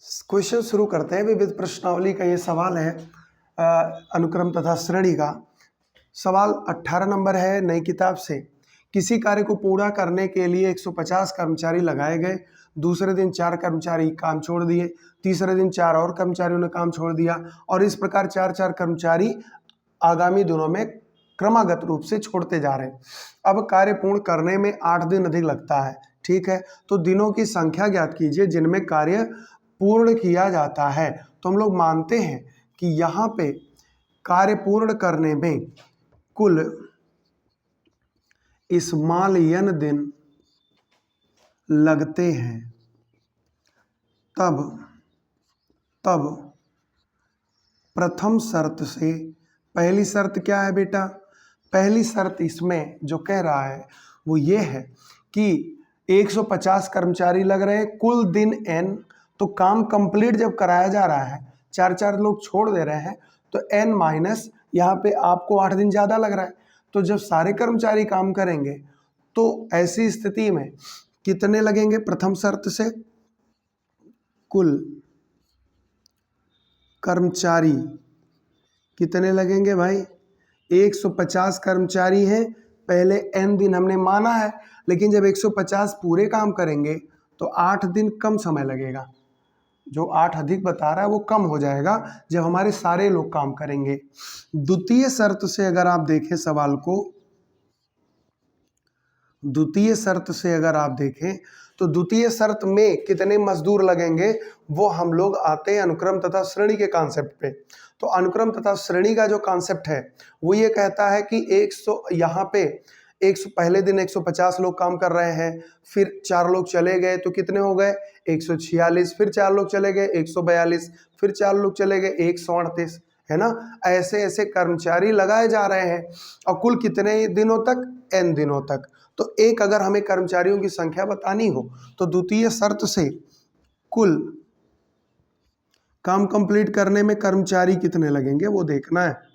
Question शुरू करते हैं। विविध प्रश्नावली का ये सवाल है अनुक्रम तथा श्रेणी का। सवाल 18 नंबर है नई किताब से। किसी कार्य को पूरा करने के लिए 150 कर्मचारी लगाए गए। दूसरे दिन 4 कर्मचारी काम छोड़ दिए। तीसरे दिन 4 और कर्मचारियों ने काम छोड़ दिया और इस प्रकार 4-4 कर्मचारी आगामी दिनों में क्रमागत रूप से छोड़ते जा रहे हैं। अब कार्य पूर्ण करने में 8 दिन अधिक लगता है। ठीक है, तो दिनों की संख्या ज्ञात कीजिए जिनमें कार्य पूर्ण किया जाता है। तो हम लोग मानते हैं कि यहाँ पे कार्य पूर्ण करने में कुल इस्मालियन दिन लगते हैं। तब प्रथम शर्त से पहली शर्त क्या है बेटा? पहली शर्त इसमें जो कह रहा है वो ये है कि 150 कर्मचारी लग रहे हैं, कुल दिन n। तो काम कंप्लीट जब कराया जा रहा है, 4-4 लोग छोड़ दे रहे हैं, तो n माइनस यहाँ पे आपको 8 दिन ज़्यादा लग रहा है। तो जब सारे कर्मचारी काम करेंगे तो ऐसी स्थिति में कितने लगेंगे? प्रथम शर्त से कुल कर्मचारी कितने लगेंगे भाई? 150 कर्मचारी हैं, पहले n दिन हमने माना है, लेकिन जब 150 पूरे काम करेंगे तो 8 दिन कम समय लगेगा। जो 8 अधिक बता रहा है वो कम हो जाएगा जब हमारे सारे लोग काम करेंगे। द्वितीय शर्त से अगर आप देखें सवाल को, द्वितीय शर्त से अगर आप देखें तो द्वितीय शर्त में कितने मजदूर लगेंगे वो हम लोग आते हैं अनुक्रम तथा श्रेणी के कॉन्सेप्ट पे। तो अनुक्रम तथा श्रेणी का जो कॉन्सेप्ट है वो ये कहता है कि 100 यहाँ पे 100 पहले दिन 150 लोग काम कर रहे हैं, फिर 4 लोग चले गए तो कितने हो गए? 146, फिर 4 लोग चले गए 142, फिर 4 लोग चले गए 138, है ना। ऐसे ऐसे कर्मचारी लगाए जा रहे हैं और कुल कितने दिनों तक? n दिनों तक। तो एक अगर हमें कर्मचारियों की संख्या बतानी हो तो द्वितीय शर्त से कुल काम कंप्लीट करने में कर्मचारी कितने लगेंगे वो देखना है।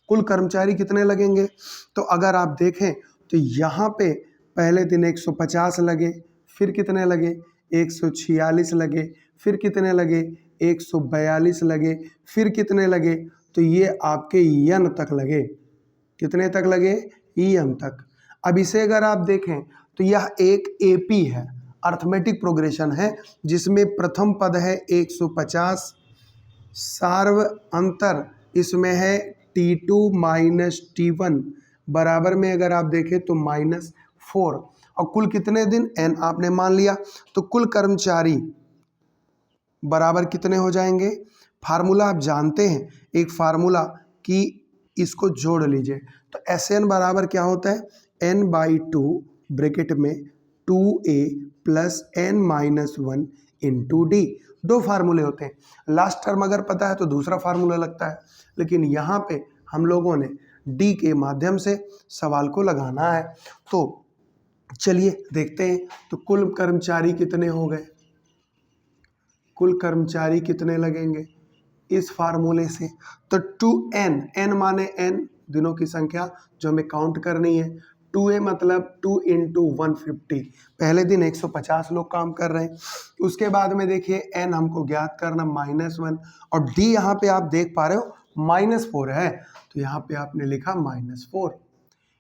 कुल कर्मचारी कितने लगेंगे? तो अगर आप देखें तो यहाँ पे पहले दिन 150 लगे, फिर कितने लगे? 146 लगे, फिर कितने लगे? 142 लगे, फिर कितने लगे? तो ये आपके n तक लगे। कितने तक लगे? n तक। अब इसे अगर आप देखें तो यह एक AP है, अर्थमेटिक प्रोग्रेशन है, जिसमें प्रथम पद है 150, सार्व अंतर इसमें है T2 माइनस T1, बराबर में अगर आप देखें तो -4, और कुल कितने दिन? n आपने मान लिया। तो कुल कर्मचारी बराबर कितने हो जाएंगे? फार्मूला आप जानते हैं, एक फार्मूला कि इसको जोड़ लीजिए। तो Sn बराबर क्या होता है? n/2 ब्रैकेट में 2a plus n-1 into d। 2 फार्मूले होते हैं, लास्ट टर्म अगर पता है तो दूसरा फार्मूला लगता है, लेकिन यहाँ पे हम लोगों ने d के माध्यम से सवाल को लगाना है। तो चलिए देखते हैं। तो कुल कर्मचारी कितने हो गए? कुल कर्मचारी कितने लगेंगे इस फार्मूले से? तो 2n, n माने n दिनों की संख्या जो हमें काउंट करनी है। 2a मतलब 2 इंटू 150। पहले दिन 150 लोग काम कर रहे हैं। उसके बाद में देखिए n हमको ज्ञात करना -1, और d यहाँ पे आप देख पा रहे हो -4 है, तो यहाँ पे आपने लिखा -4।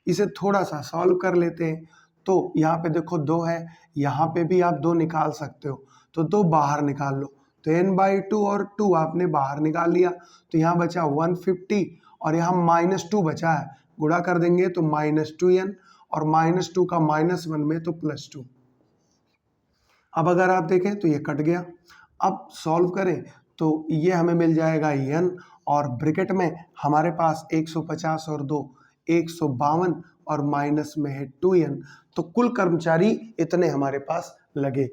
इसे थोड़ा सा सॉल्व कर लेते हैं। तो यहाँ पे देखो 2 है, यहाँ पे भी आप 2 निकाल सकते हो, तो 2 बाहर निकाल लो। तो n/2 और 2 आपने बाहर निकाल लिया, तो यहाँ बचा 150 और यहाँ -2 बचा है, गुणा कर देंगे तो -2n, और -2 का -1 में तो +2। अब अगर आप देखें तो ये कट गया। अब सॉल्व करें तो ये हमें मिल जाएगा n, और ब्रैकेट में हमारे पास 150 और 2 152, और माइनस में है 2n। तो कुल कर्मचारी इतने हमारे पास लगे।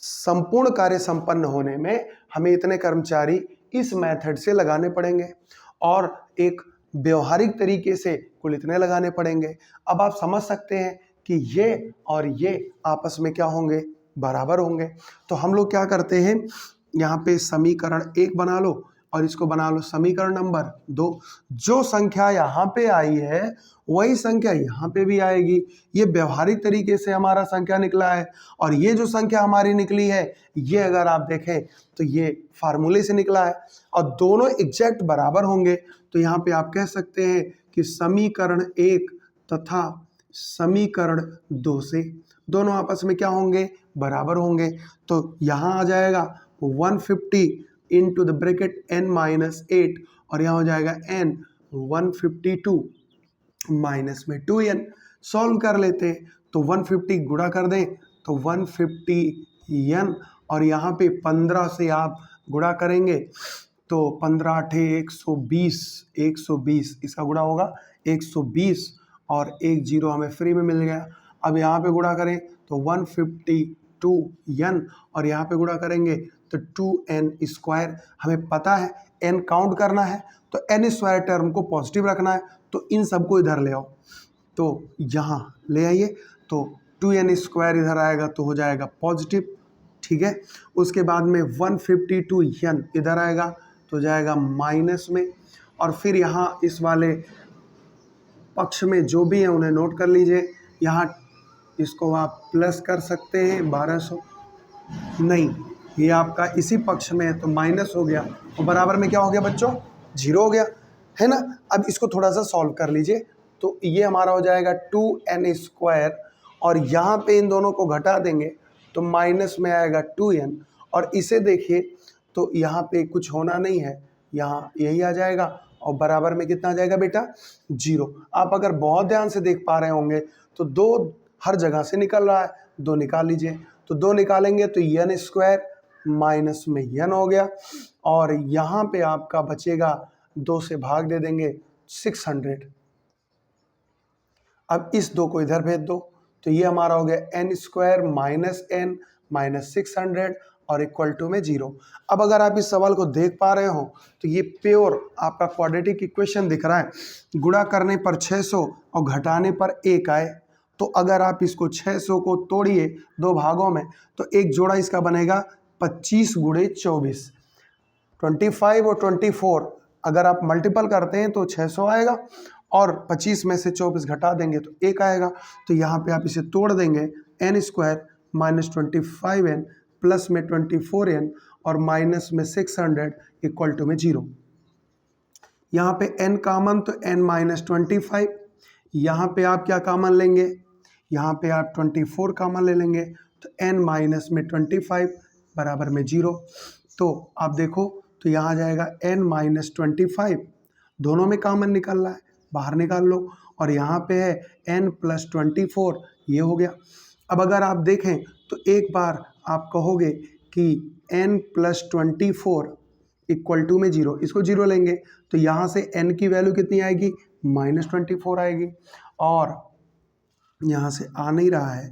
संपूर्ण कार्य संपन्न होने में हमें इतने कर्मचारी इस मेथड से लगाने पड़ेंगे, और एक व्यवहारिक तरीके से कुल इतने लगाने पड़ेंगे। अब आप समझ सकते हैं कि ये और ये आपस में क्या होंगे? बराबर होंगे। तो हम लोग क्या करते हैं, यहाँ पे समीकरण 1 बना लो और इसको बना लो समीकरण नंबर 2। जो संख्या यहाँ पे आई है वही संख्या यहाँ पे भी आएगी। ये व्यवहारिक तरीके से हमारा संख्या निकला है। और ये जो संख्या हमारी निकली है ये अगर आप देखें तो ये फार्मूले से निकला है और दोनों एग्जैक्ट बराबर होंगे। तो यहाँ पे आप कह सकते हैं कि समीकरण 1 तथा समीकरण 2 से दोनों आपस में क्या होंगे, बराबर होंगे। तो यहाँ आ जाएगा 150 इंटू द ब्रैकेट n-8 और यहाँ हो जाएगा n 152 माइनस में 2n। सॉल्व कर लेते हैं तो 150 गुणा कर दें तो 150n और यहाँ पे 15 से आप गुणा करेंगे तो 15 8 120 120 इसका गुणा होगा 120 और 1 0 हमें फ्री में मिल गया। अब यहाँ पे गुणा करें तो 152n और यहाँ पे गुणा करेंगे तो 2n स्क्वायर। हमें पता है n काउंट करना है तो n स्क्वायर टर्म को पॉजिटिव रखना है, तो इन सबको इधर ले आओ। तो यहाँ ले आइए तो 2n स्क्वायर इधर आएगा तो हो जाएगा पॉजिटिव, ठीक है। उसके बाद में 152n इधर आएगा तो जाएगा माइनस में। और फिर यहाँ इस वाले पक्ष में जो भी है उन्हें नोट कर लीजिए। यहाँ इसको आप प्लस कर सकते हैं 1200, नहीं ये आपका इसी पक्ष में है तो माइनस हो गया और बराबर में क्या हो गया बच्चों, 0 हो गया, है ना। अब इसको थोड़ा सा सॉल्व कर लीजिए तो ये हमारा हो जाएगा 2n स्क्वायर और यहाँ पे इन दोनों को घटा देंगे तो माइनस में आएगा 2n और इसे देखिए तो यहाँ पे कुछ होना नहीं है, यहाँ यही आ जाएगा और बराबर में कितना आ जाएगा बेटा, 0। आप अगर बहुत ध्यान से देख पा रहे होंगे तो 2 हर जगह से निकल रहा है, 2 निकाल लीजिए तो 2 निकालेंगे तो n स्क्वायर माइनस में n हो गया और यहाँ पे आपका बचेगा 2 से भाग दे देंगे 600। अब इस 2 को इधर भेज दो तो ये हमारा हो गया n square minus n minus 600 और इक्वल टू में 0। अब अगर आप इस सवाल को देख पा रहे हो तो ये प्योर आपका क्वाड्रेटिक इक्वेशन दिख रहा है। गुणा करने पर 600 और घटाने पर 1 आए तो अगर आप इसको 600 को तोड़िए 2 भागों में तो एक जोड़ा इसका बनेगा 25 गुणे 24। 25 और 24 अगर आप मल्टीपल करते हैं तो 600 आएगा और 25 में से 24 घटा देंगे तो 1 आएगा। तो यहाँ पे आप इसे तोड़ देंगे n square minus 25n plus में 24n और माइनस में 600 इक्वल टू में 0। यहाँ पे n कॉमन तो n माइनस 25, यहाँ पे आप क्या कॉमन लेंगे, यहाँ पे आप 24 कॉमन ले लेंगे तो n माइनस में 25 बराबर में 0। तो आप देखो तो यहाँ आ जाएगा n माइनस 25, दोनों में कॉमन निकल रहा है, बाहर निकाल लो और यहाँ पे है n प्लस 24, ये हो गया। अब अगर आप देखें तो एक बार आप कहोगे कि n प्लस 24 इक्वल टू में 0, इसको 0 लेंगे तो यहाँ से n की वैल्यू कितनी आएगी, माइनस 24 आएगी और यहाँ से आ नहीं रहा है,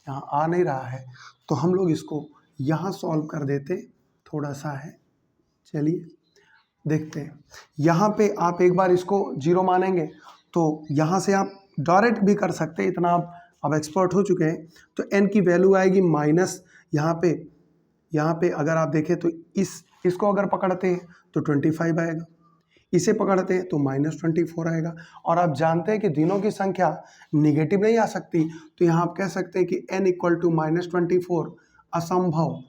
यहाँ आ नहीं रहा है तो हम लोग इसको यहाँ सॉल्व कर देते, थोड़ा सा है, चलिए देखते हैं। यहाँ पे आप एक बार इसको 0 मानेंगे तो यहाँ से आप डायरेक्ट भी कर सकते हैं, इतना आप अब एक्सपर्ट हो चुके हैं। तो n की वैल्यू आएगी माइनस, यहाँ पे अगर आप देखें तो इसको अगर पकड़ते हैं तो 25 आएगा, इसे पकड़ते हैं तो माइनस 24 आएगा। और आप जानते हैं कि दिनों की संख्या निगेटिव नहीं आ सकती, तो यहाँ आप कह सकते हैं कि n इक्वल टू माइनस 24 असंभव,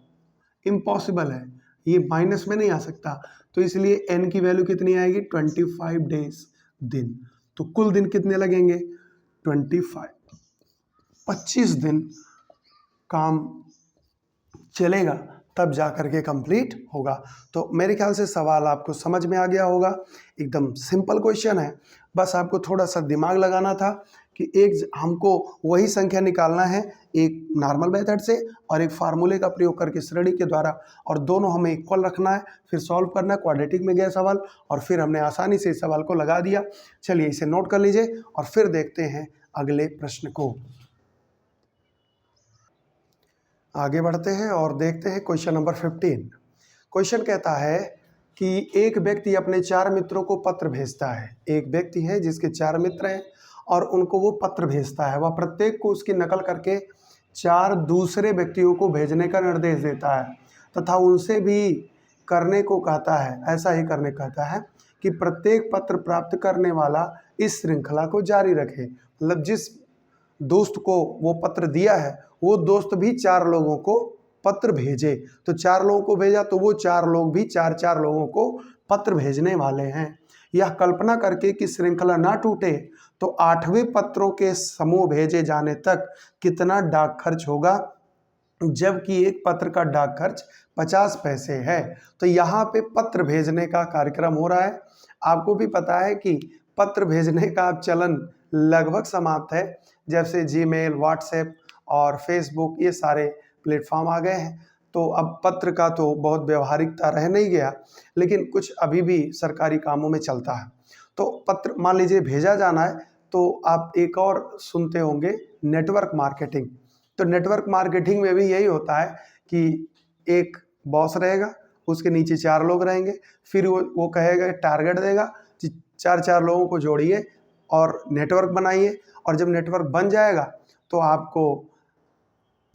इम्पॉसिबल है, ये माइनस में नहीं आ सकता। तो इसलिए n की वैल्यू कितनी आएगी, 25 डेज, दिन। तो कुल दिन कितने लगेंगे, 25 दिन काम चलेगा तब जा करके कंप्लीट होगा। तो मेरे ख्याल से सवाल आपको समझ में आ गया होगा, एकदम सिंपल क्वेश्चन है, बस आपको थोड़ा सा दिमाग लगाना था कि एक हमको वही संख्या निकालना है एक नॉर्मल मेथड से और एक फार्मूले का प्रयोग करके श्रेणी के द्वारा, और दोनों हमें इक्वल रखना है, फिर सॉल्व करना है। क्वाड्रेटिक में गया सवाल और फिर हमने आसानी से इस सवाल को लगा दिया। चलिए इसे नोट कर लीजिए और फिर देखते हैं अगले प्रश्न को। आगे बढ़ते हैं और देखते हैं क्वेश्चन नंबर 15। क्वेश्चन कहता है कि एक व्यक्ति अपने 4 मित्रों को पत्र भेजता है। एक व्यक्ति है जिसके 4 मित्र हैं और उनको वो पत्र भेजता है। वह प्रत्येक को उसकी नकल करके 4 दूसरे व्यक्तियों को भेजने का निर्देश देता है तथा उनसे भी करने को कहता है, ऐसा ही करने कहता है कि प्रत्येक पत्र प्राप्त करने वाला इस श्रृंखला को जारी रखे। मतलब जिस दोस्त को वो पत्र दिया है वो दोस्त भी 4 लोगों को पत्र भेजे, तो 4 लोगों को भेजा तो वो 4 लोग भी 4 लोगों को पत्र भेजने वाले हैं। यह कल्पना करके कि श्रृंखला ना टूटे तो 8वें पत्रों के समूह भेजे जाने तक कितना डाक खर्च होगा, जबकि एक पत्र का डाक खर्च 50 पैसे है। तो यहाँ पे पत्र भेजने का कार्यक्रम हो रहा है। आपको भी पता है कि पत्र भेजने का अब चलन लगभग समाप्त है, जैसे जीमेल, व्हाट्सएप और फेसबुक ये सारे प्लेटफॉर्म आ गए हैं। तो अब पत्र का तो बहुत व्यवहारिकता रह नहीं गया, लेकिन कुछ अभी भी सरकारी कामों में चलता है। तो पत्र मान लीजिए भेजा जाना है तो आप एक और सुनते होंगे नेटवर्क मार्केटिंग। तो नेटवर्क मार्केटिंग में भी यही होता है कि एक बॉस रहेगा, उसके नीचे 4 लोग रहेंगे, फिर वो कहेगा, टारगेट देगा कि 4 लोगों को जोड़िए और नेटवर्क बनाइए, और जब नेटवर्क बन जाएगा तो आपको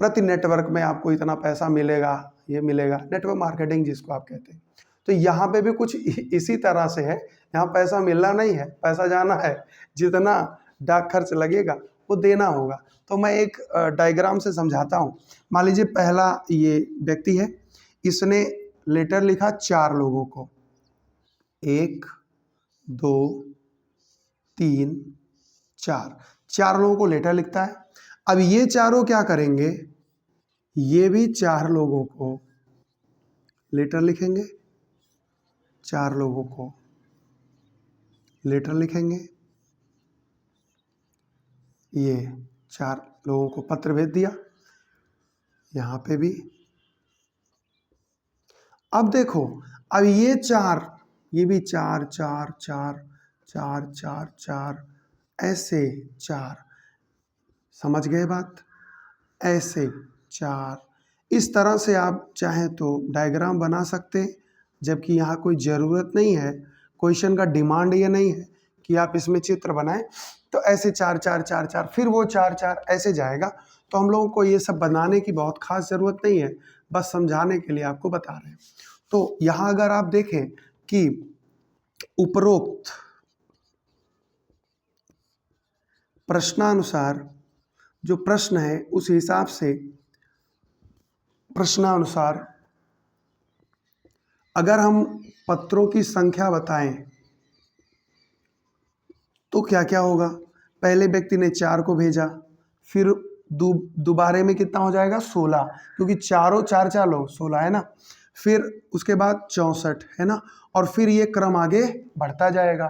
प्रति नेटवर्क में आपको इतना पैसा मिलेगा, ये मिलेगा, नेटवर्क मार्केटिंग जिसको आप कहते हैं। तो यहाँ पे भी कुछ इसी तरह से है। यहाँ पैसा मिलना नहीं है, पैसा जाना है, जितना डाक खर्च लगेगा वो देना होगा। तो मैं एक डायग्राम से समझाता हूँ। मान लीजिए पहला ये व्यक्ति है, इसने लेटर लिखा 4 लोगों को, 1 2 3 4 लोगों को लेटर लिखता है। अब ये चारों क्या करेंगे, ये भी 4 लोगों को लेटर लिखेंगे, 4 लोगों को लेटर लिखेंगे, ये 4 लोगों को पत्र भेज दिया, यहाँ पे भी। अब देखो, अब ये 4, ये भी 4 4 4 4 4 4 ऐसे 4, समझ गए बात, ऐसे 4। इस तरह से आप चाहें तो डायग्राम बना सकते हैं, जबकि यहाँ कोई ज़रूरत नहीं है, क्वेश्चन का डिमांड ये नहीं है कि आप इसमें चित्र बनाएं। तो ऐसे 4 4 4 4, फिर वो 4 4 ऐसे जाएगा। तो हम लोगों को ये सब बनाने की बहुत खास ज़रूरत नहीं है, बस समझाने के लिए आपको बता रहे हैं। तो यहाँ अगर आप देखें कि उपरोक्त प्रश्नानुसार जो प्रश्न है उस हिसाब से प्रश्नानुसार अगर हम पत्रों की संख्या बताएं तो क्या क्या होगा। पहले व्यक्ति ने 4 को भेजा, फिर दोबारे में कितना हो जाएगा 16, क्योंकि चारों 4 4 लोग 16 है ना। फिर उसके बाद 64 है ना, और फिर ये क्रम आगे बढ़ता जाएगा।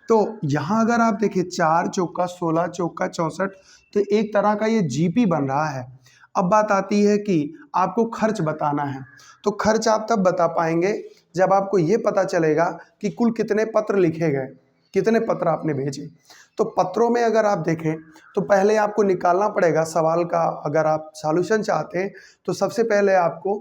तो यहाँ अगर आप देखें 4 चौका 16 चौका 64, तो एक तरह का ये जीपी बन रहा है। अब बात आती है कि आपको खर्च बताना है। तो खर्च आप तब बता पाएंगे जब आपको ये पता चलेगा कि कुल कितने पत्र लिखे गए, कितने पत्र आपने भेजे। तो पत्रों में अगर आप देखें तो पहले आपको निकालना पड़ेगा सवाल का, अगर आप सॉल्यूशन चाहते हैं तो सबसे पहले आपको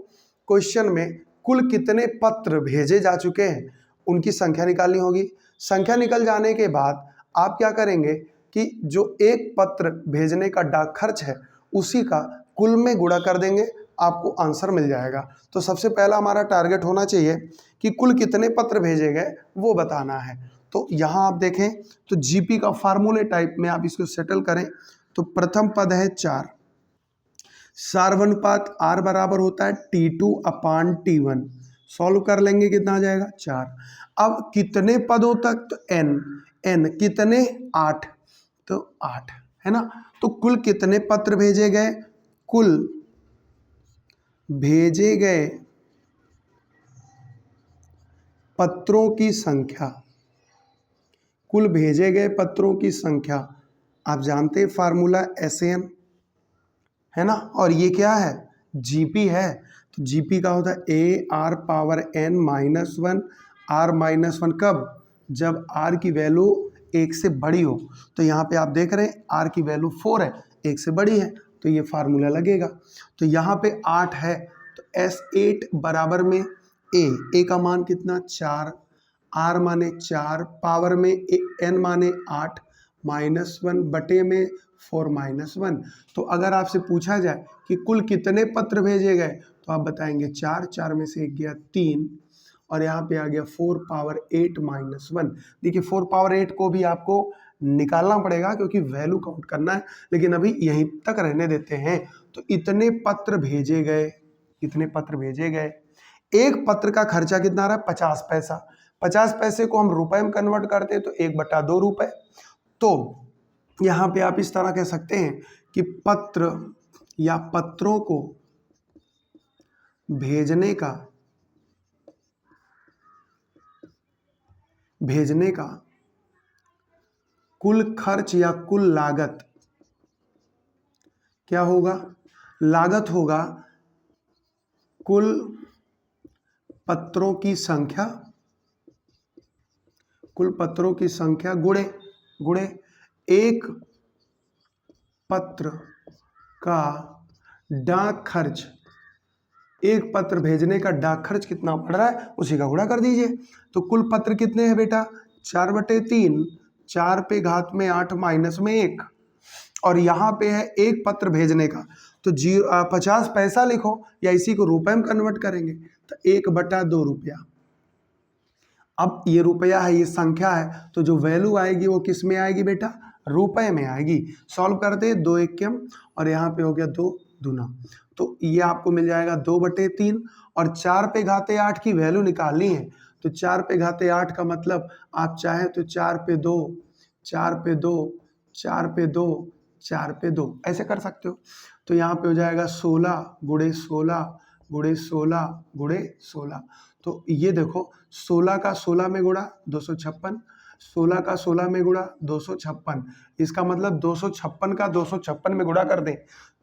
क्वेश्चन में कुल कितने पत्र भेजे जा चुके हैं उनकी संख्या निकालनी होगी। संख्या निकल जाने के बाद आप क्या करेंगे कि जो एक पत्र भेजने का डाक खर्च है उसी का कुल में गुणा कर देंगे, आपको आंसर मिल जाएगा। तो सबसे पहला हमारा टारगेट होना चाहिए कि कुल कितने पत्र भेजे गए वो बताना है। तो यहाँ आप देखें तो जीपी का फार्मूले टाइप में आप इसको सेटल करें। तो प्रथम पद है 4, सार्वनुपात R बराबर होता है T2/T1। सॉल्व कर लेंगे, कितना आ जाएगा 4। अब कितने पदों तक, तो n कितने 8, तो 8 है ना। तो कुल कितने पत्र भेजे गए, कुल भेजे गए पत्रों की संख्या, कुल भेजे गए पत्रों की संख्या आप जानते हैं फार्मूला SN है ना, और ये क्या है जीपी है। तो जीपी का होता है AR⁻n-1 R-1 कब, जब R की वैल्यू 1 से बड़ी हो। तो यहाँ पे आप देख रहे हैं R की वैल्यू 4 है, 1 से बड़ी है, तो ये फार्मूला लगेगा। तो यहाँ पे 8 है, तो S8 बराबर में A का मान कितना 4, R माने 4, पावर में N माने 8, -1 बटे में 4 -1। तो अगर आपसे पूछा जाए कि कुल कितने पत्र भेजे गए तो आप बताएंगे 4, 4 में से 1 गया 3, और यहाँ पे आ गया 4 पावर 8 माइनस 1। देखिए 4 पावर 8 को भी आपको निकालना पड़ेगा क्योंकि वैल्यू काउंट करना है, लेकिन अभी यहीं तक रहने देते हैं। तो इतने पत्र भेजे गए, इतने पत्र भेजे गए। एक पत्र का खर्चा कितना आ रहा है? 50 पैसा। 50 पैसे को हम रुपए में कन्वर्ट करते हैं तो 1/2 रुपए। तो यहां पे आप इस तरह कह सकते हैं कि पत्र या पत्रों को भेजने का कुल खर्च या कुल लागत क्या होगा? लागत होगा कुल पत्रों की संख्या, कुल पत्रों की संख्या गुणे एक पत्र का डाक खर्च। एक पत्र भेजने का डाक खर्च कितना पड़ रहा है उसी का गुणा कर दीजिए। तो कुल पत्र कितने हैं बेटा? 4/3, 4 पे घात में 8 माइनस में 1, और यहाँ पे है एक पत्र भेजने का, तो 50 पैसा लिखो या इसी को रुपए में कन्वर्ट करेंगे तो 1/2 रुपया। अब ये रुपया है, ये संख्या है, तो जो वैल्यू आएगी वो किस में आएगी बेटा? रुपए में आएगी। सॉल्व करते 2 एकम और यहाँ पे हो गया 2 दूना, तो ये आपको मिल जाएगा 2/3। और 4 पे घाते 8 की वैल्यू निकालनी है, तो 4 पे घाते 8 का मतलब आप चाहें तो 4 पे 2, 4 पे 2, 4 पे 2, 4 पे 2 ऐसे कर सकते हो। तो यहाँ पे हो जाएगा 16 गुणे 16 गुणे 16 गुणे 16। तो ये देखो 16 का 16 में गुणा 256, 16 का 16 में गुणा 256, इसका मतलब 256 का 256 में गुणा कर दें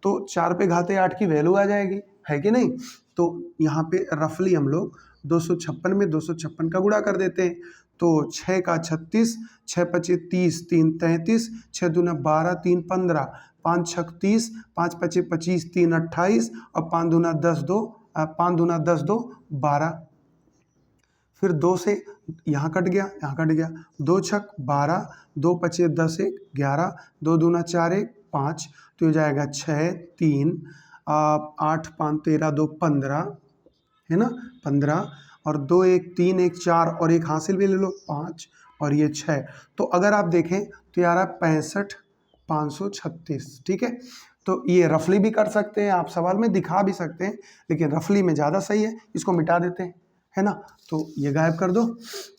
तो 4 पे घाते 8 की वैल्यू आ जाएगी, है कि नहीं? तो यहाँ पे रफली हम लोग 256 में 256 का गुणा कर देते हैं, तो 6 का 36, 6 पचे 30, 3 33, 6 दूना 12, 3 15, 5 6 30, 5 पचे 25, 3 28 और 5 दूना 10 2, 5 दूना 10 2 12। फिर 2 से यहाँ कट गया, यहाँ कट गया, 2 छक 12, 2 पचे 10 1 11, 2 दूना 4 1 5, तो हो जाएगा 6 3 8 5 13 2 15, है ना? 15 और 2 1 3 1 4 और एक हासिल भी ले लो 5 और ये 6। तो अगर आप देखें तो यार 65 536, ठीक है? तो ये रफली भी कर सकते हैं, आप सवाल में दिखा भी सकते हैं, लेकिन रफली में ज़्यादा सही है। इसको मिटा देते हैं, है ना? तो ये गायब कर दो।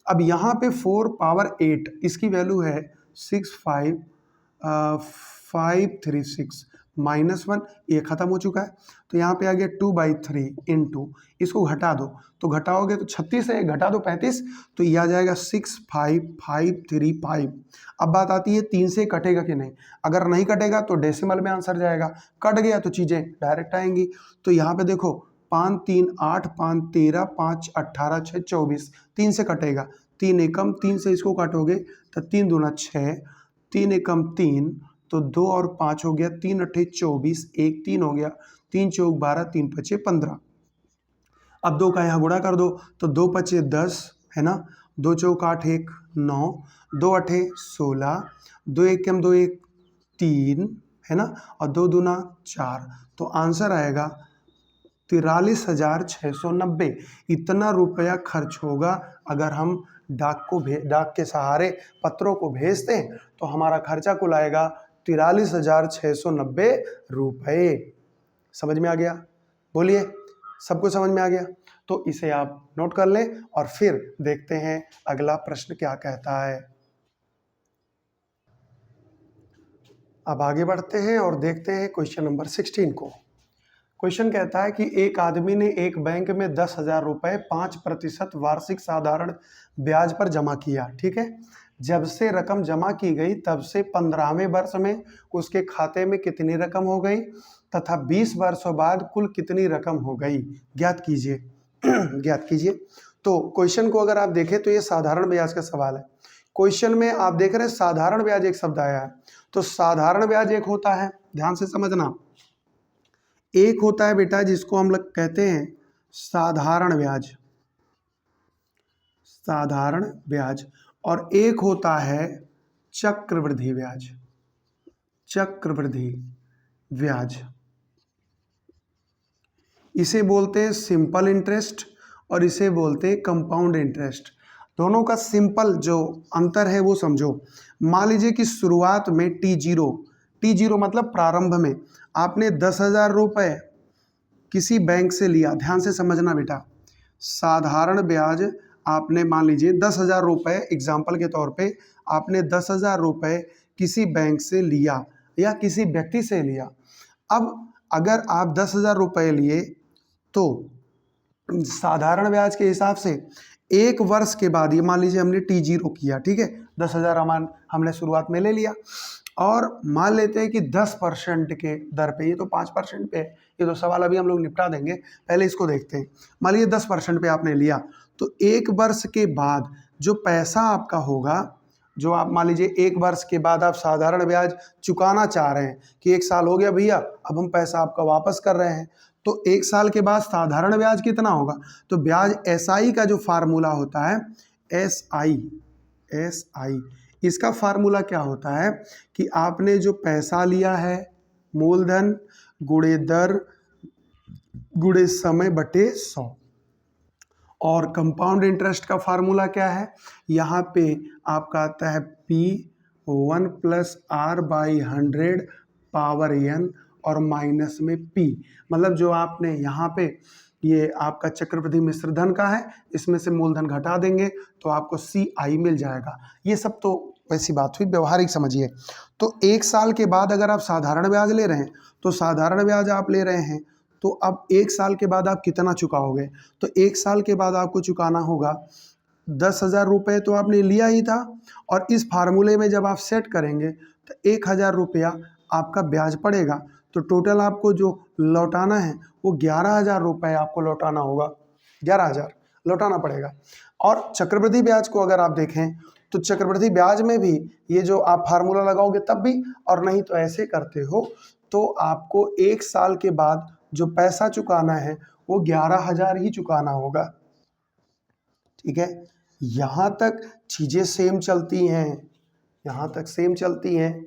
अब यहाँ पे 4 पावर 8 इसकी वैल्यू है 65536 -1, ये खत्म हो चुका है। तो यहाँ पे आ गया 2/3 इंटू, इसको घटा दो, तो घटाओगे तो 36 है, घटा दो 35, तो ये आ जाएगा 65535। अब बात आती है 3 से कटेगा कि नहीं। अगर नहीं कटेगा तो डेसिमल में आंसर जाएगा, कट गया तो चीज़ें डायरेक्ट आएंगी। तो यहाँ पे देखो 5 3 8 5 13 5 18 6 24, 3 से कटेगा, 3 एकम 3 से इसको काटोगे तो 3 दूना 6, 3 एकम 3, तो 2 और 5 हो गया, 3 अट्ठे 24, 1 3 हो गया, 3 चौक 12, 3 पचे 15। अब 2 का यहाँ गुणा कर दो तो 2 पचे 10, है ना? 2 चौक 8 1 9, 2 अठे 16, 2 एकम 2 1 3, है ना? और 2 दूना 4, तो आंसर आएगा 43,690। इतना रुपया खर्च होगा अगर हम डाक के सहारे पत्रों को भेजते हैं, तो हमारा खर्चा कुल आएगा 43,690 रुपये। समझ में आ गया? बोलिए, सबको समझ में आ गया? तो इसे आप नोट कर लें और फिर देखते हैं अगला प्रश्न क्या कहता है। अब आगे बढ़ते हैं और देखते हैं क्वेश्चन नंबर 16 को। क्वेश्चन कहता है कि एक आदमी ने एक बैंक में 10,000 रुपये 5% वार्षिक साधारण ब्याज पर जमा किया, ठीक है? जब से रकम जमा की गई तब से 15वें वर्ष में उसके खाते में कितनी रकम हो गई तथा 20 वर्षों बाद कुल कितनी रकम हो गई, ज्ञात कीजिए। ज्ञात कीजिए। तो क्वेश्चन को अगर आप देखें तो ये साधारण ब्याज का सवाल है। क्वेश्चन में आप देख रहे हैं साधारण ब्याज एक शब्द आया है, तो साधारण ब्याज एक होता है, ध्यान से समझना, एक होता है बेटा जिसको हम लोग कहते हैं साधारण ब्याज, साधारण ब्याज, और एक होता है चक्रवृद्धि ब्याज, चक्रवृद्धि ब्याज। इसे बोलते हैं सिंपल इंटरेस्ट और इसे बोलते हैं कंपाउंड इंटरेस्ट। दोनों का सिंपल जो अंतर है वो समझो। मान लीजिए कि शुरुआत में T0 मतलब प्रारंभ में आपने 10,000 रुपये किसी बैंक से लिया। ध्यान से समझना बेटा, साधारण ब्याज आपने मान लीजिए 10,000 रुपये, एग्जाम्पल के तौर पे आपने 10,000 रुपये किसी बैंक से लिया या किसी व्यक्ति से लिया। अब अगर आप 10,000 रुपये लिए तो साधारण ब्याज के हिसाब से 1 वर्ष के बाद, ये मान लीजिए हमने T0 किया, ठीक है, 10,000 हमने शुरुआत में ले लिया और मान लेते हैं कि 10% के दर पे, ये तो 5% पे है, ये तो सवाल अभी हम लोग निपटा देंगे, पहले इसको देखते हैं। मान लीजिए 10% पे आपने लिया तो 1 वर्ष के बाद जो पैसा आपका होगा, जो आप मान लीजिए 1 वर्ष के बाद आप साधारण ब्याज चुकाना चाह रहे हैं कि 1 साल हो गया भैया, अब हम पैसा आपका वापस कर रहे हैं, तो 1 साल के बाद साधारण ब्याज कितना होगा? तो ब्याज SI का जो फार्मूला होता है, SI, इसका फार्मूला क्या होता है कि आपने जो पैसा लिया है, मूलधन गुणे दर गुणे समय बटे 100। और कंपाउंड इंटरेस्ट का फार्मूला क्या है? यहाँ पे आपका आता है P1 + R/100 पावर n और माइनस में P, मतलब जो आपने यहाँ पे ये आपका चक्रवृद्धि मिश्र धन का है, इसमें से मूलधन घटा देंगे तो आपको CI मिल जाएगा। ये सब तो वैसी बात हुई, व्यवहारिक समझिए। तो 1 साल के बाद अगर आप साधारण ब्याज ले रहे हैं तो साधारण ब्याज आप ले रहे हैं तो अब 1 साल के बाद आप कितना चुकाओगे? तो 1 साल के बाद आपको चुकाना होगा 10,000 रुपये, तो आपने लिया ही था, और इस फार्मूले में जब आप सेट करेंगे तो 1,000 रुपया आपका ब्याज पड़ेगा। तो टोटल आपको जो लौटाना है वो 11,000 रुपये आपको लौटाना होगा, 11,000 लौटाना पड़ेगा। और चक्रवृद्धि ब्याज को अगर आप देखें तो चक्रवृद्धि ब्याज में भी ये जो आप फार्मूला लगाओगे तब भी, और नहीं तो ऐसे करते हो तो आपको 1 साल के बाद जो पैसा चुकाना है वो 11,000 ही चुकाना होगा, ठीक है। यहाँ तक चीज़ें सेम चलती हैं, यहाँ तक सेम चलती हैं।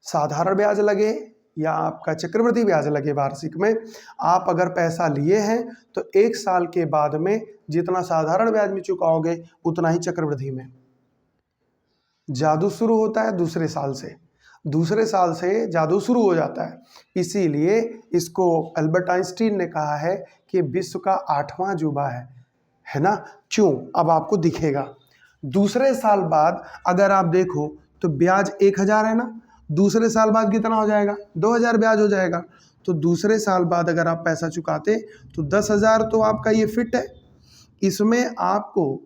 साधारण ब्याज लगे या आपका चक्रवृद्धि ब्याज लगे वार्षिक में, आप अगर पैसा लिए हैं तो 1 साल के बाद में जितना साधारण ब्याज में चुकाओगे उतना ही चक्रवृद्धि में। जादू शुरू होता है दूसरे साल से जादू शुरू हो जाता है। इसीलिए इसको अल्बर्ट आइंस्टीन ने कहा है कि विश्व का 8वां अजूबा है ना। क्यों? अब आपको दिखेगा। दूसरे साल बाद अगर आप देखो तो ब्याज 1,000 है ना, दूसरे साल बाद कितना हो जाएगा? 2,000 ब्याज हो जाएगा। तो दूसरे साल बाद अगर आप पैसा चुकाते तो 10,000 तो आपका ये फिट है, इसमें आपको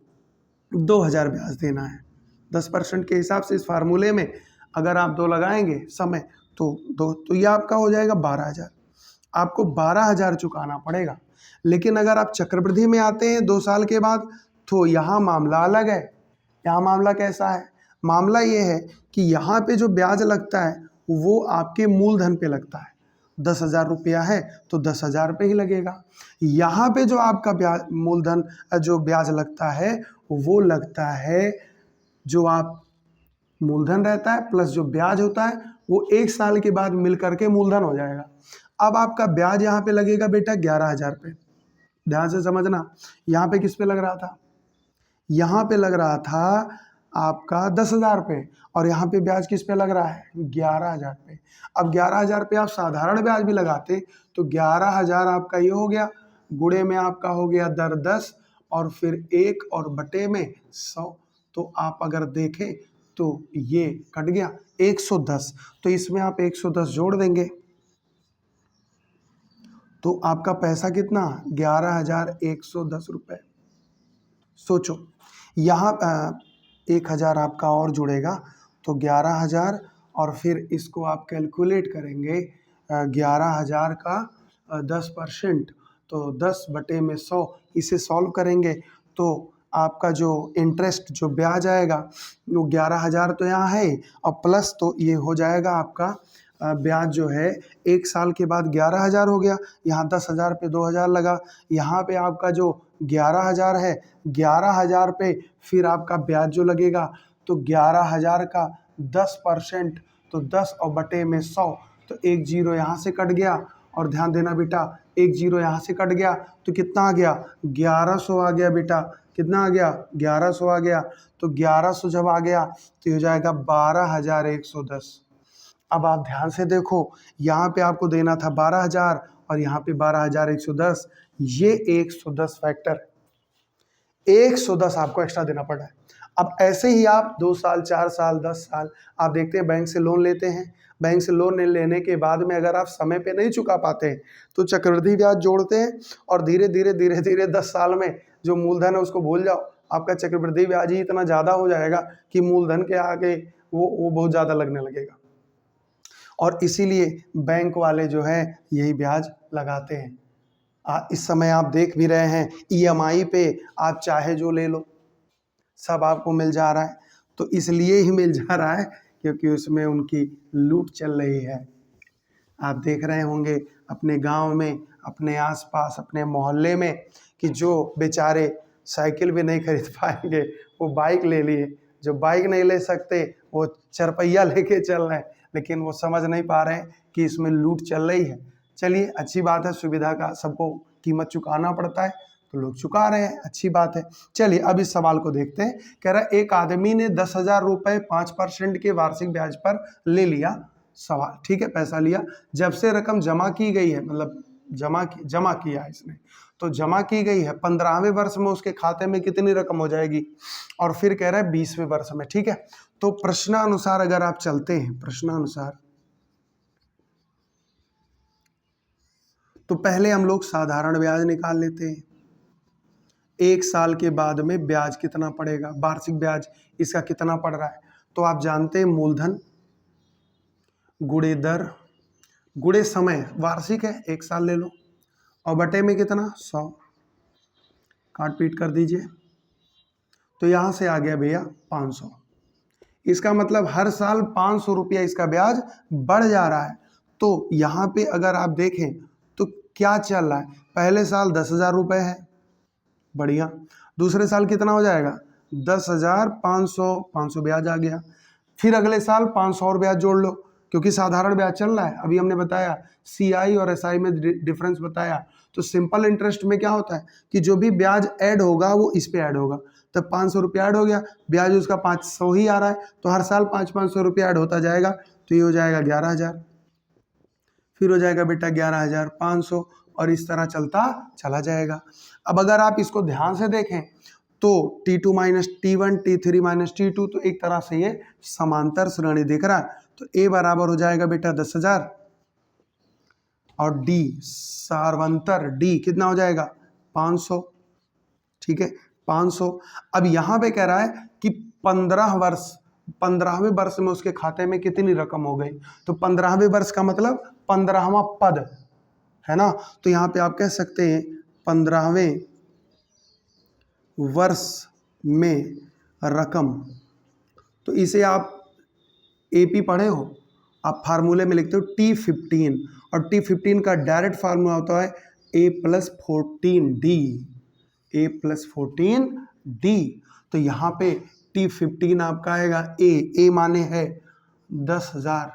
2,000 ब्याज देना है। 10% के हिसाब से इस फार्मूले में अगर आप 2 लगाएंगे समय तो 2, तो ये आपका हो जाएगा 12,000। आपको 12,000 चुकाना पड़ेगा। लेकिन अगर आप चक्रवृद्धि में आते हैं 2 साल के बाद तो यहाँ मामला अलग है। यहाँ मामला कैसा है? मामला ये है कि यहाँ पे जो ब्याज लगता है वो आपके मूलधन पे लगता है। 10,000 रुपया है तो 10,000 पे ही लगेगा। यहाँ पे जो आपका ब्याज मूलधन जो ब्याज लगता है वो लगता है, जो आप मूलधन रहता है प्लस जो ब्याज होता है वो 1 साल के बाद मिल करके मूलधन हो जाएगा। अब आपका ब्याज यहाँ पे लगेगा बेटा 11,000 पे। ध्यान से समझना, यहाँ पे किस पे लग रहा था? यहाँ पे लग रहा था आपका 10,000 पे, और यहाँ पे ब्याज किस पे लग रहा है? 11,000 पे। अब 11,000 पे आप साधारण ब्याज भी लगाते तो 11,000 आपका ये हो गया, गुणे में आपका हो गया दर 10 और फिर 1 और बटे में 100। तो आप अगर देखें तो ये कट गया 110, तो इसमें आप 110 जोड़ देंगे तो आपका पैसा कितना? 11,110 रुपये। सोचो, यहाँ 1,000 आपका और जुड़ेगा तो 11,000, और फिर इसको आप कैलकुलेट करेंगे 11,000 का 10%, तो 10 बटे में 100, इसे सॉल्व करेंगे तो आपका जो इंटरेस्ट जो ब्याज आएगा वो 11,000 तो यहाँ है, और प्लस तो ये हो जाएगा आपका ब्याज जो है 1 साल के बाद 11,000 हो गया। यहाँ 10,000 पे 2,000 लगा, यहाँ पे आपका जो 11,000 है, 11,000 पे फिर आपका ब्याज जो लगेगा तो 11,000 का 10%, तो 10 और बटे में 100, तो 1 0 यहाँ से कट गया। और ध्यान देना बेटा, एक जीरो यहाँ से कट गया तो कितना आ गया, 1100 आ गया बेटा। कितना आ गया, 1100 आ गया। तो 1100 जब आ गया तो ये हो जाएगा 12,110। अब आप ध्यान से देखो, यहाँ पे आपको देना था 12,000 और यहाँ पे 12,110, ये 110 फैक्टर 110 आपको एक्स्ट्रा देना पड़ा है। अब ऐसे ही आप 2 साल 4 साल 10 साल आप देखते हैं बैंक से लोन लेते हैं, बैंक से लोन लेने के बाद में अगर आप समय पे नहीं चुका पाते हैं तो चक्रवृद्धि ब्याज जोड़ते हैं और धीरे धीरे 10 साल में जो मूलधन है उसको भूल जाओ, आपका चक्रवृद्धि ब्याज ही इतना ज़्यादा हो जाएगा कि मूलधन के आगे वो बहुत ज़्यादा लगने लगेगा। और इसीलिए बैंक वाले जो है यही ब्याज लगाते हैं। इस समय आप देख भी रहे हैं EMI पे आप चाहे जो ले लो सब आपको मिल जा रहा है। तो इसलिए ही मिल जा रहा है क्योंकि उसमें उनकी लूट चल रही है। आप देख रहे होंगे अपने गांव में, अपने आसपास, अपने मोहल्ले में कि जो बेचारे साइकिल भी नहीं खरीद पाएंगे वो बाइक ले लिए, जो बाइक नहीं ले सकते वो चरपहिया लेके चल रहे हैं, लेकिन वो समझ नहीं पा रहे हैं कि इसमें लूट चल रही है। चलिए अच्छी बात है, सुविधा का सबको कीमत चुकाना पड़ता है तो लोग चुका रहे हैं, अच्छी बात है। चलिए अब इस सवाल को देखते हैं। कह रहा है एक आदमी ने 10,000 रुपये 5% के वार्षिक ब्याज पर ले लिया। सवाल, ठीक है, पैसा लिया, जब से रकम जमा की गई है, मतलब जमा किया इसने, तो जमा की गई है 15वें वर्ष में उसके खाते में कितनी रकम हो जाएगी, और फिर कह रहा है 20वें वर्ष में। ठीक है, तो प्रश्नानुसार अगर आप चलते हैं, प्रश्नानुसार, तो पहले हम लोग साधारण ब्याज निकाल लेते हैं। एक साल के बाद में ब्याज कितना पड़ेगा, वार्षिक ब्याज इसका कितना पड़ रहा है, तो आप जानते हैं मूलधन गुणे दर गुणे समय, वार्षिक है एक साल ले लो, और बटे में कितना 100, काट पीट कर दीजिए, तो यहाँ से आ गया भैया 500। इसका मतलब हर साल 500 रुपया इसका ब्याज बढ़ जा रहा है। तो यहाँ पे अगर आप देखें तो क्या चल रहा है, पहले साल 10,000 रुपये है, बढ़िया, दूसरे साल कितना हो जाएगा 10,500, 500 ब्याज आ गया, फिर अगले साल 500 और ब्याज जोड़ लो क्योंकि साधारण ब्याज चल रहा है। अभी हमने बताया CI और SI में डिफरेंस बताया। तो सिंपल इंटरेस्ट में क्या होता है कि जो भी ब्याज ऐड होगा वो इस पे ऐड होगा, तब 500 रुपया ऐड हो गया, ब्याज उसका 500 ही आ रहा है, तो हर साल 500 रुपया ऐड होता जाएगा, तो ये हो जाएगा 11,000, फिर हो जाएगा बेटा 11,500, और इस तरह चलता चला जाएगा। अब अगर आप इसको ध्यान से देखें तो T2 minus T1, T3 minus T2, तो एक तरह से ये समांतर श्रेणी दिख रहा है। तो A बराबर हो जाएगा बेटा 10,000 और D सार्वंतर D कितना हो जाएगा 500। ठीक है, 500। अब यहाँ पे कह रहा है कि 15वें वर्ष में उसके खाते में कितनी रकम हो गई, तो 15वें वर्ष का मतलब 15वां पद है ना, तो यहाँ पे आप कह सकते हैं 15वें वर्ष में रकम। तो इसे आप AP पढ़े हो, आप फार्मूले में लिखते हो T15, और T15 का डायरेक्ट फार्मूला होता है A+14D, A+14D। तो यहाँ पे T15 आपका आएगा A माने है 10,000,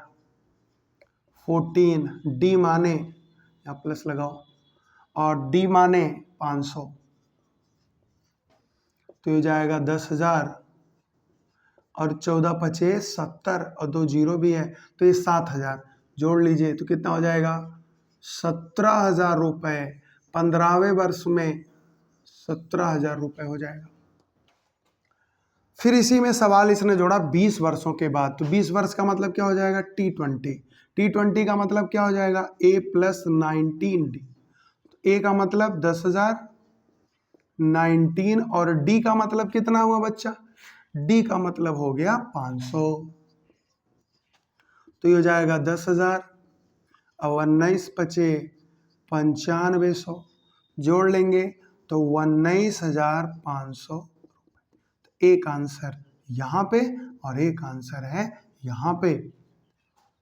14 D माने, यहाँ प्लस लगाओ, और D माने 500, तो ये जाएगा 10,000 और 14 पचे 70 और 2 जीरो भी है, तो ये 7,000 जोड़ लीजिए तो कितना हो जाएगा 17,000 रुपये। 15वें वर्ष में 17,000 रुपये हो जाएगा। फिर इसी में सवाल इसने जोड़ा 20 वर्षों के बाद, तो 20 वर्ष का मतलब क्या हो जाएगा T20, T20 का मतलब क्या हो जाएगा A+19D, A का मतलब 10,000, 19 और D का मतलब कितना हुआ बच्चा, D का मतलब हो गया 500, तो ये हो जाएगा 10,000 और 19 पचे 9500, जोड़ लेंगे तो 19,500। एक आंसर यहाँ पे और एक आंसर है यहाँ पे।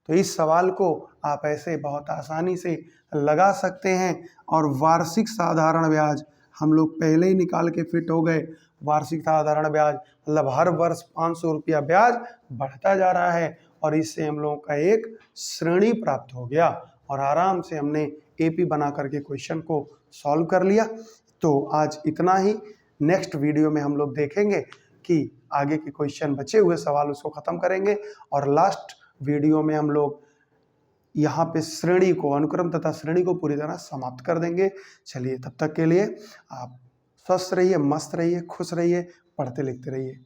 तो इस सवाल को आप ऐसे बहुत आसानी से लगा सकते हैं, और वार्षिक साधारण ब्याज हम लोग पहले ही निकाल के फिट हो गए। वार्षिक साधारण ब्याज मतलब हर वर्ष 500 रुपया ब्याज बढ़ता जा रहा है, और इससे हम लोगों का एक श्रेणी प्राप्त हो गया। और आराम से हमने एपी बना करके क्वेश्चन को सॉल्व कर लिया। तो आज इतना ही। नेक्स्ट वीडियो में हम लोग देखेंगे कि आगे के क्वेश्चन बचे हुए सवाल उसको ख़त्म करेंगे, और लास्ट वीडियो में हम लोग यहाँ पे श्रेणी को, अनुक्रम तथा श्रेणी को पूरी तरह समाप्त कर देंगे। चलिए, तब तक के लिए आप स्वस्थ रहिए, मस्त रहिए, खुश रहिए, पढ़ते लिखते रहिए।